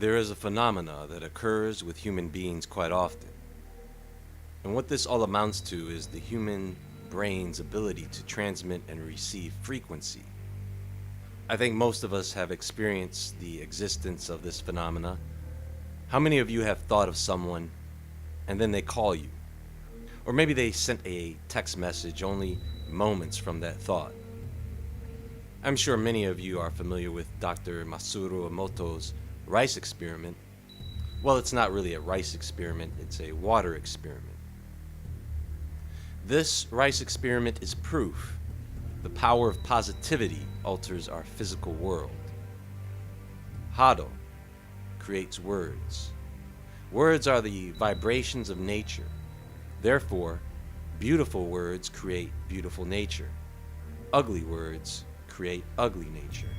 There is a phenomena that occurs with human beings quite often. And what this all amounts to is the human brain's ability to transmit and receive frequency. I think most of us have experienced the existence of this phenomena. How many of you have thought of someone and then they call you? Or maybe they sent a text message only moments from that thought. I'm sure many of you are familiar with Dr. Masaru Emoto's rice experiment. Well, it's not really a rice experiment, it's a water experiment. This rice experiment is proof the power of positivity alters our physical world. Hado creates words. Words are the vibrations of nature. Therefore, beautiful words create beautiful nature. Ugly words create ugly nature.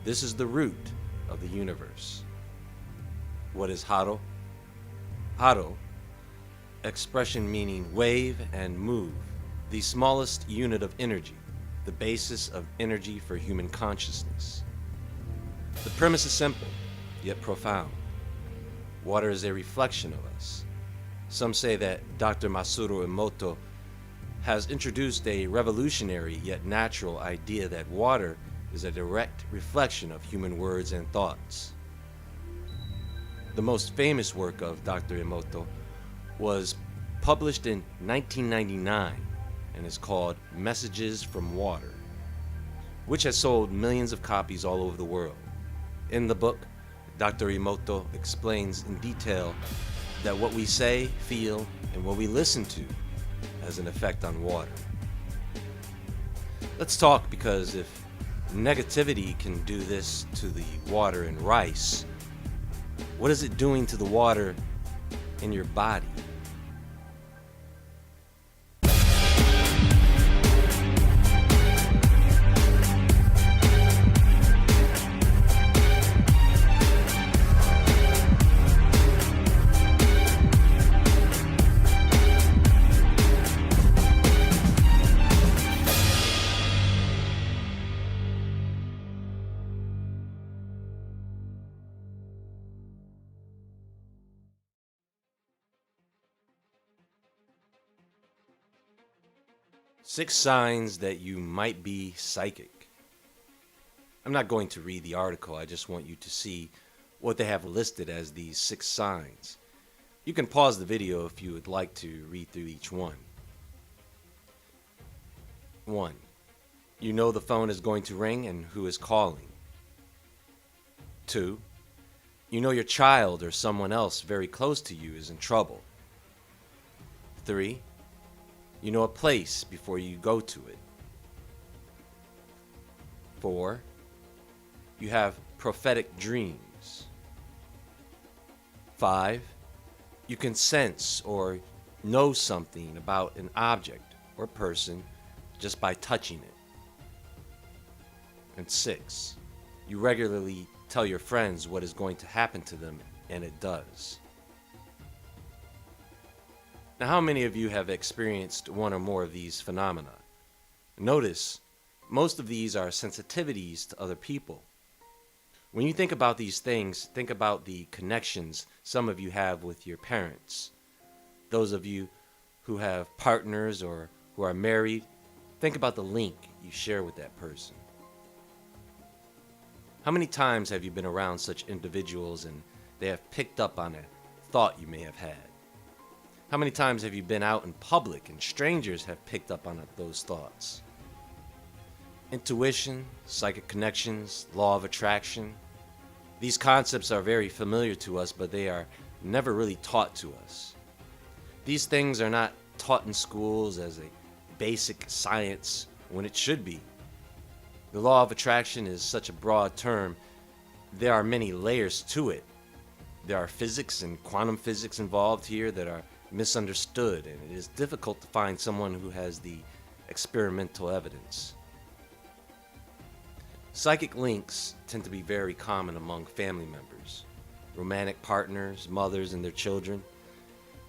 This is the root of the universe. What is Hado? Hado, expression meaning wave and move, the smallest unit of energy, the basis of energy for human consciousness. The premise is simple, yet profound. Water is a reflection of us. Some say that Dr. Masaru Emoto has introduced a revolutionary yet natural idea that water is a direct reflection of human words and thoughts. The most famous work of Dr. Emoto was published in 1999 and is called Messages from Water, which has sold millions of copies all over the world. In the book, Dr. Emoto explains in detail that what we say, feel, and what we listen to has an effect on water. Let's talk, because if negativity can do this to the water in rice, what is it doing to the water in your body? Six signs that you might be psychic. I'm not going to read the article, I just want you to see what they have listed as these 6 signs. You can pause the video if you would like to read through each one. 1. You know the phone is going to ring and who is calling. 2. You know your child or someone else very close to you is in trouble. 3. You know a place before you go to it. 4. You have prophetic dreams. 5. You can sense or know something about an object or person just by touching it. And 6. You regularly tell your friends what is going to happen to them, and it does. Now, how many of you have experienced one or more of these phenomena? Notice, most of these are sensitivities to other people. When you think about these things, think about the connections some of you have with your parents. Those of you who have partners or who are married, think about the link you share with that person. How many times have you been around such individuals and they have picked up on a thought you may have had? How many times have you been out in public and strangers have picked up on those thoughts? Intuition, psychic connections, law of attraction. These concepts are very familiar to us, but they are never really taught to us. These things are not taught in schools as a basic science when it should be. The law of attraction is such a broad term. There are many layers to it. There are physics and quantum physics involved here that are misunderstood, and it is difficult to find someone who has the experimental evidence. Psychic links tend to be very common among family members, romantic partners, mothers and their children,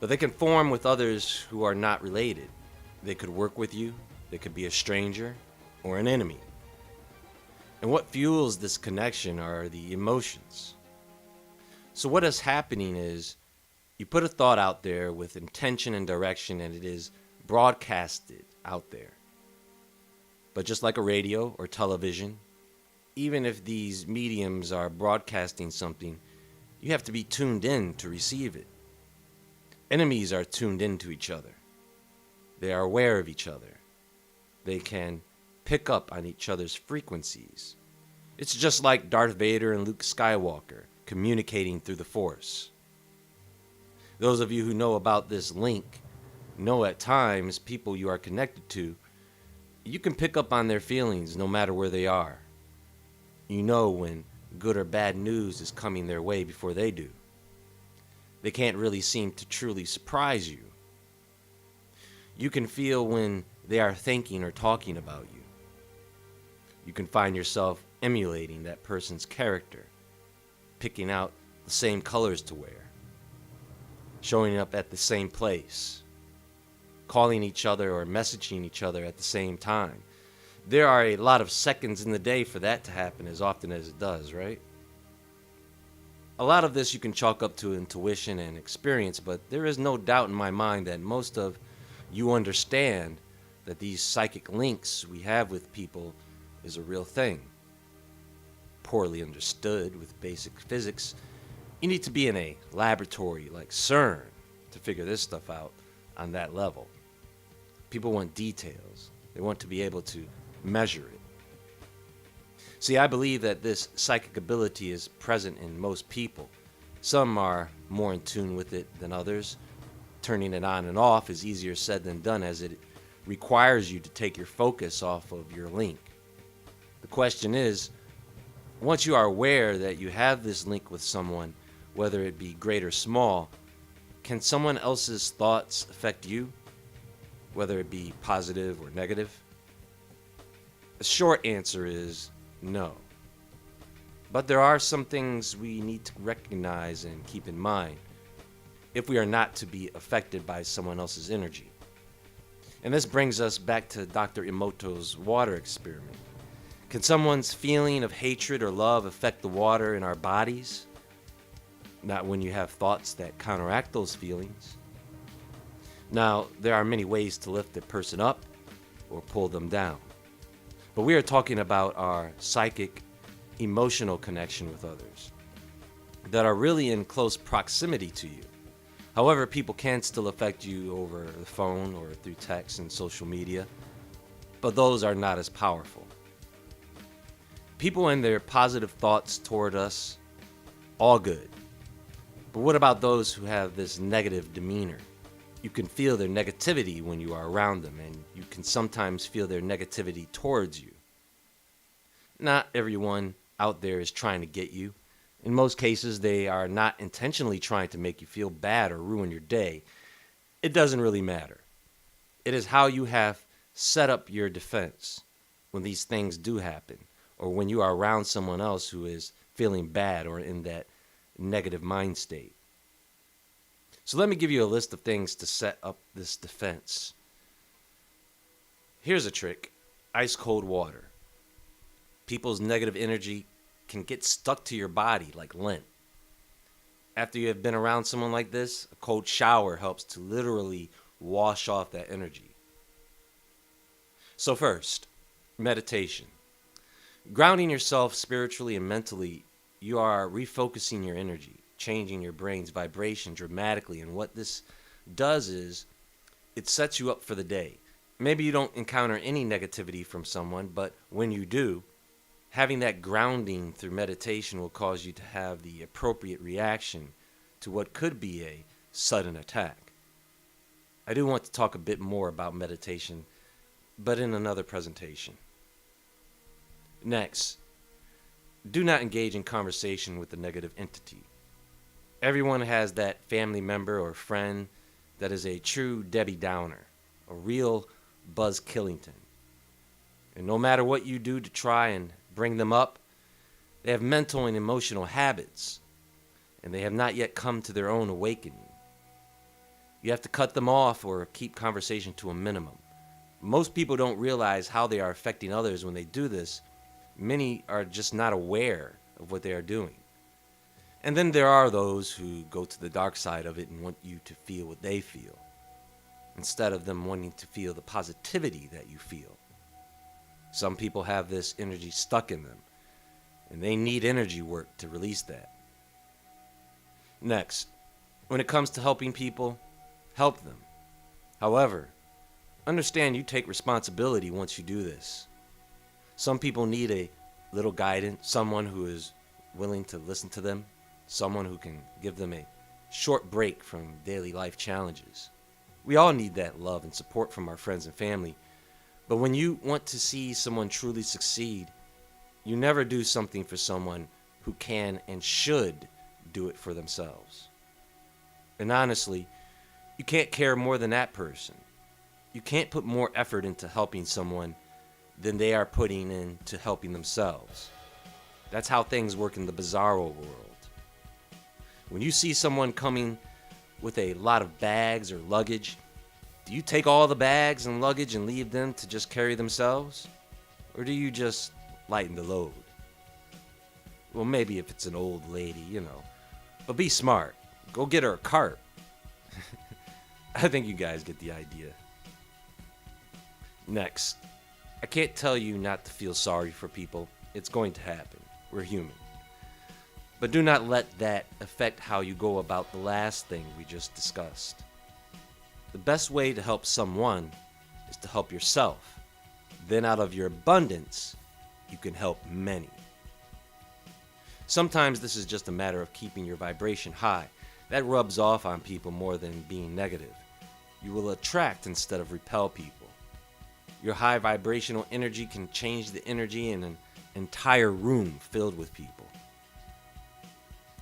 but they can form with others who are not related. They could work with you, they could be a stranger or an enemy. And what fuels this connection are the emotions. So what is happening is you put a thought out there with intention and direction, and it is broadcasted out there. But just like a radio or television, even if these mediums are broadcasting something, you have to be tuned in to receive it. Enemies are tuned into each other. They are aware of each other. They can pick up on each other's frequencies. It's just like Darth Vader and Luke Skywalker communicating through the Force. Those of you who know about this link know at times people you are connected to, you can pick up on their feelings no matter where they are. You know when good or bad news is coming their way before they do. They can't really seem to truly surprise you. You can feel when they are thinking or talking about you. You can find yourself emulating that person's character, picking out the same colors to wear, showing up at the same place, calling each other or messaging each other at the same time. There are a lot of seconds in the day for that to happen as often as it does, right? A lot of this you can chalk up to intuition and experience, but there is no doubt in my mind that most of you understand that these psychic links we have with people is a real thing. Poorly understood with basic physics, you need to be in a laboratory like CERN to figure this stuff out on that level. People want details. They want to be able to measure it. See, I believe that this psychic ability is present in most people. Some are more in tune with it than others. Turning it on and off is easier said than done, as it requires you to take your focus off of your link. The question is, once you are aware that you have this link with someone, whether it be great or small, can someone else's thoughts affect you, whether it be positive or negative? The short answer is no. But there are some things we need to recognize and keep in mind if we are not to be affected by someone else's energy. And this brings us back to Dr. Emoto's water experiment. Can someone's feeling of hatred or love affect the water in our bodies? Not when you have thoughts that counteract those feelings. Now, there are many ways to lift a person up or pull them down. But we are talking about our psychic, emotional connection with others that are really in close proximity to you. However, people can still affect you over the phone or through text and social media, but those are not as powerful. People and their positive thoughts toward us, all good. But what about those who have this negative demeanor? You can feel their negativity when you are around them, and you can sometimes feel their negativity towards you. Not everyone out there is trying to get you. In most cases, they are not intentionally trying to make you feel bad or ruin your day. It doesn't really matter. It is how you have set up your defense when these things do happen, or when you are around someone else who is feeling bad or in that negative mind state. So let me give you a list of things to set up this defense. Here's a trick: ice cold water. People's negative energy can get stuck to your body like lint. After you have been around someone like this, a cold shower helps to literally wash off that energy. So first, meditation. Grounding yourself spiritually and mentally, you are refocusing your energy, changing your brain's vibration dramatically, and what this does is it sets you up for the day. Maybe you don't encounter any negativity from someone, but when you do, having that grounding through meditation will cause you to have the appropriate reaction to what could be a sudden attack. I do want to talk a bit more about meditation, but in another presentation. Next, do not engage in conversation with a negative entity. Everyone has that family member or friend that is a true Debbie Downer, a real Buzz Killington. And no matter what you do to try and bring them up, they have mental and emotional habits, and they have not yet come to their own awakening. You have to cut them off or keep conversation to a minimum. Most people don't realize how they are affecting others when they do this. Many are just not aware of what they are doing. And then there are those who go to the dark side of it and want you to feel what they feel, instead of them wanting to feel the positivity that you feel. Some people have this energy stuck in them, and they need energy work to release that. Next, when it comes to helping people, help them. However, understand you take responsibility once you do this. Some people need a little guidance, someone who is willing to listen to them, someone who can give them a short break from daily life challenges. We all need that love and support from our friends and family, but when you want to see someone truly succeed, you never do something for someone who can and should do it for themselves. And honestly, you can't care more than that person. You can't put more effort into helping someone than they are putting into helping themselves. That's how things work in the bizarro world. When you see someone coming with a lot of bags or luggage, do you take all the bags and luggage and leave them to just carry themselves? Or do you just lighten the load? Well, maybe if it's an old lady, But be smart. Go get her a cart. I think you guys get the idea. Next, I can't tell you not to feel sorry for people. It's going to happen. We're human. But do not let that affect how you go about the last thing we just discussed. The best way to help someone is to help yourself. Then out of your abundance, you can help many. Sometimes this is just a matter of keeping your vibration high. That rubs off on people more than being negative. You will attract instead of repel people. Your high vibrational energy can change the energy in an entire room filled with people.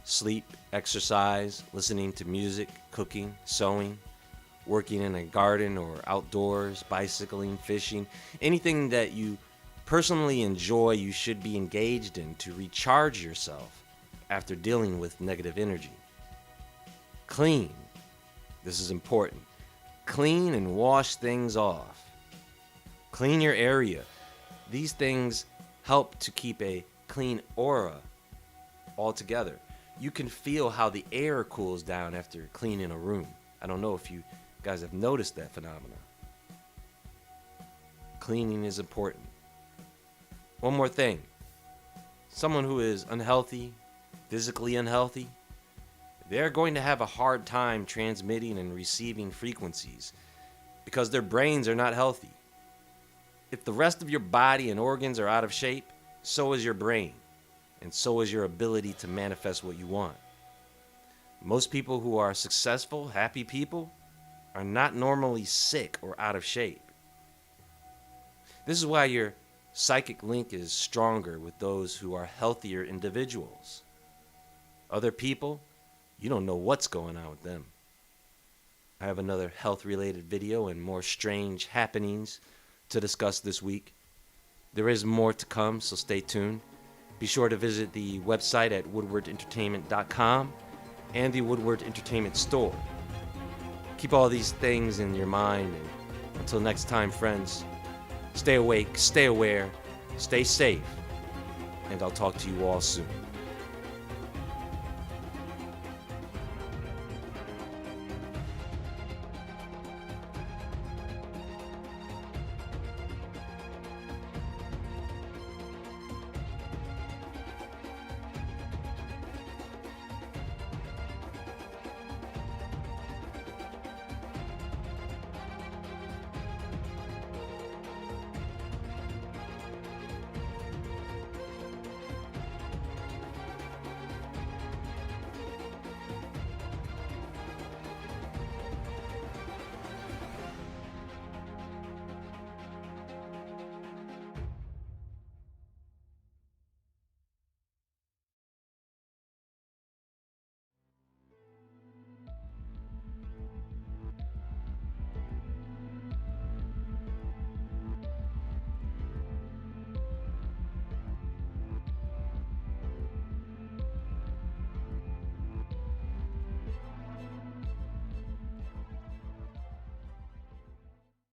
Sleep, exercise, listening to music, cooking, sewing, working in a garden or outdoors, bicycling, fishing, anything that you personally enjoy, you should be engaged in to recharge yourself after dealing with negative energy. Clean. This is important. Clean and wash things off. Clean your area. These things help to keep a clean aura altogether. You can feel how the air cools down after cleaning a room. I don't know if you guys have noticed that phenomenon. Cleaning is important. One more thing. Someone who is unhealthy, physically unhealthy, they're going to have a hard time transmitting and receiving frequencies because their brains are not healthy. If the rest of your body and organs are out of shape, so is your brain, and so is your ability to manifest what you want. Most people who are successful, happy people are not normally sick or out of shape. This is why your psychic link is stronger with those who are healthier individuals. Other people, you don't know what's going on with them. I have another health-related video and more strange happenings to discuss this week. There is more to come, so stay tuned. Be sure to visit the website at woodwardentertainment.com and the Woodward Entertainment store. Keep all these things in your mind, and until next time, friends, stay awake, stay aware, stay safe, and I'll talk to you all soon.